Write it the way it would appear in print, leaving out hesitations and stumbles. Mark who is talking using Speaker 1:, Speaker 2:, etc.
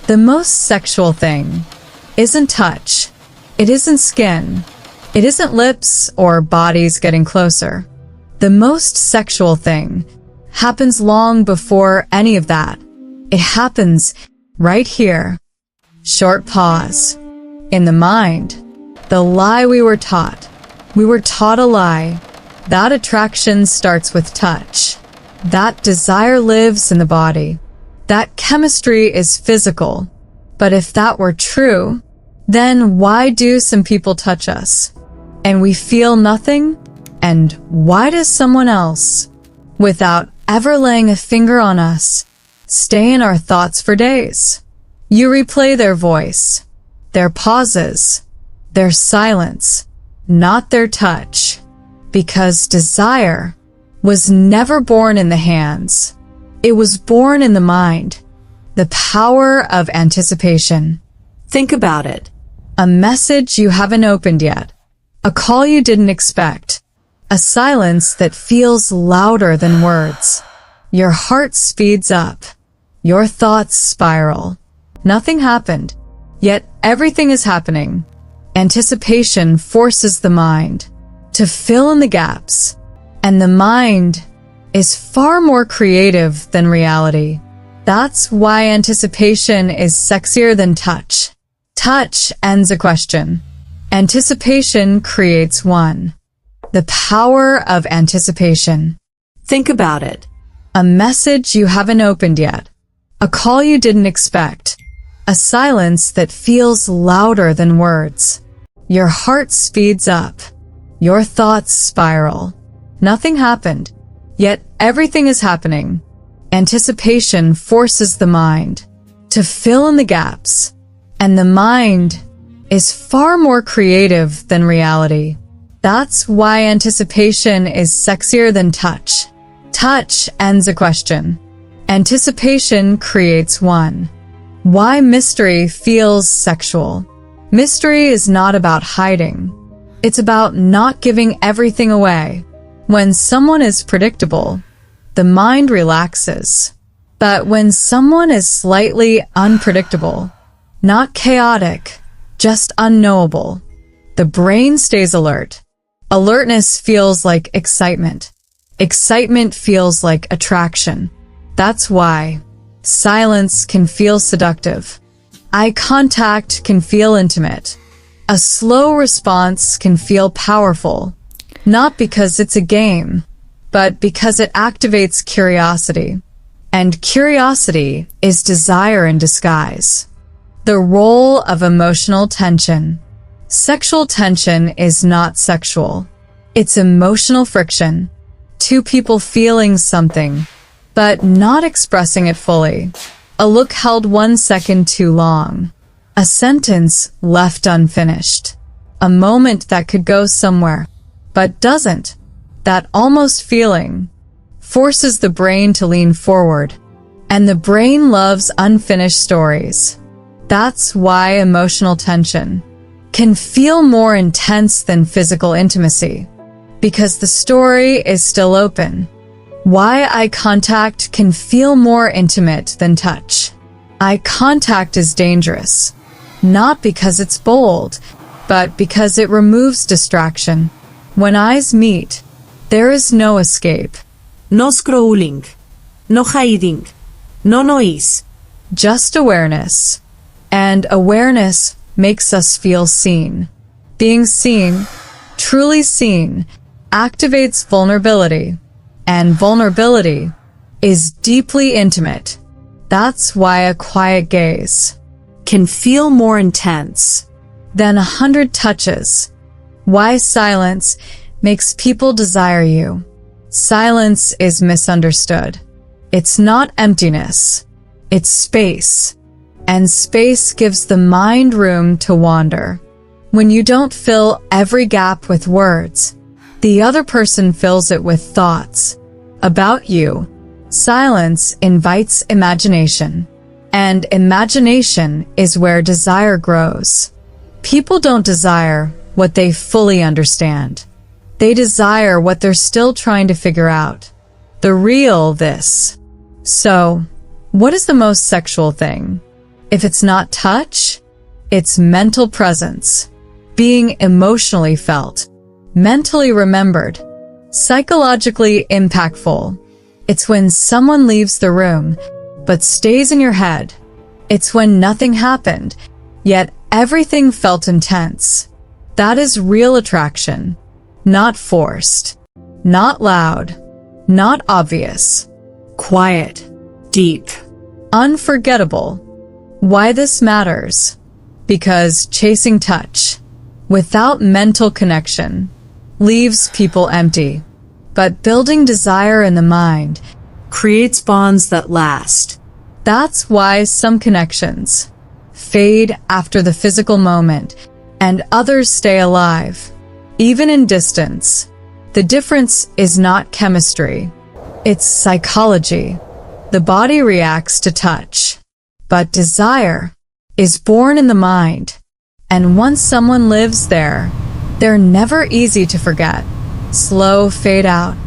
Speaker 1: The most sexual thing isn't touch. It isn't skin. It isn't lips or bodies getting closer. The most sexual thing happens long before any of that. It happens right here. Short pause. In the mind. The lie we were taught. We were taught a lie. That attraction starts with touch. That desire lives in the body. That chemistry is physical. But if that were true, then why do some people touch us? And we feel nothing? And why does someone else, without ever laying a finger on us, stay in our thoughts for days? You replay their voice, their pauses, their silence, not their touch, because desire was never born in the hands. It was born in the mind, the power of anticipation. Think about it. A message you haven't opened yet, a call you didn't expect, a silence that feels louder than words. Your heart speeds up. Your thoughts spiral. Nothing happened, yet everything is happening. Anticipation forces the mind to fill in the gaps, and the mind is far more creative than reality. That's why anticipation is sexier than touch. Touch ends a question. Anticipation creates one. The power of anticipation. Think about it. A message you haven't opened yet. A call you didn't expect. A silence that feels louder than words. Your heart speeds up. Your thoughts spiral. Nothing happened, yet everything is happening. Anticipation forces the mind to fill in the gaps, and the mind is far more creative than reality. That's why anticipation is sexier than touch. Touch ends a question. Anticipation creates one. Why mystery feels sexual. Mystery is not about hiding. It's about not giving everything away. When someone is predictable, the mind relaxes. But when someone is slightly unpredictable, not chaotic, just unknowable, the brain stays alert. Alertness feels like excitement. Excitement feels like attraction. That's why silence can feel seductive. Eye contact can feel intimate. A slow response can feel powerful, not because it's a game, but because it activates curiosity. And curiosity is desire in disguise. The role of emotional tension. Sexual tension is not sexual. It's emotional friction. Two people feeling something, but not expressing it fully. A look held 1 second too long. A sentence left unfinished. A moment that could go somewhere, but doesn't. That almost feeling forces the brain to lean forward. And the brain loves unfinished stories. That's why emotional tension can feel more intense than physical intimacy, because the story is still open. Why eye contact can feel more intimate than touch. Eye contact is dangerous, not because it's bold, but because it removes distraction. When eyes meet, there is no escape.
Speaker 2: No scrolling, no hiding, no noise.
Speaker 1: Just awareness. And awareness makes us feel seen. Being seen, truly seen, activates vulnerability. And vulnerability is deeply intimate. That's why a quiet gaze
Speaker 2: Can feel more intense
Speaker 1: than 100 touches. Why silence makes people desire you. Silence is misunderstood. It's not emptiness. It's space. And space gives the mind room to wander. When you don't fill every gap with words, the other person fills it with thoughts about you. Silence invites imagination. And imagination is where desire grows. People don't desire what they fully understand. They desire what they're still trying to figure out. The real this. So, what is the most sexual thing? If it's not touch, it's mental presence, being emotionally felt, mentally remembered, psychologically impactful. It's when someone leaves the room, but stays in your head. It's when nothing happened, yet everything felt intense. That is real attraction, not forced, not loud, not obvious,
Speaker 2: quiet, deep.
Speaker 1: unforgettable. Why this matters? Because chasing touch, without mental connection, leaves people empty. But building desire in the mind
Speaker 2: Creates bonds that last.
Speaker 1: That's why some connections fade after the physical moment and others stay alive, even in distance. The difference is not chemistry, it's psychology. The body reacts to touch, but desire is born in the mind. And once someone lives there, they're never easy to forget. Slow fade out.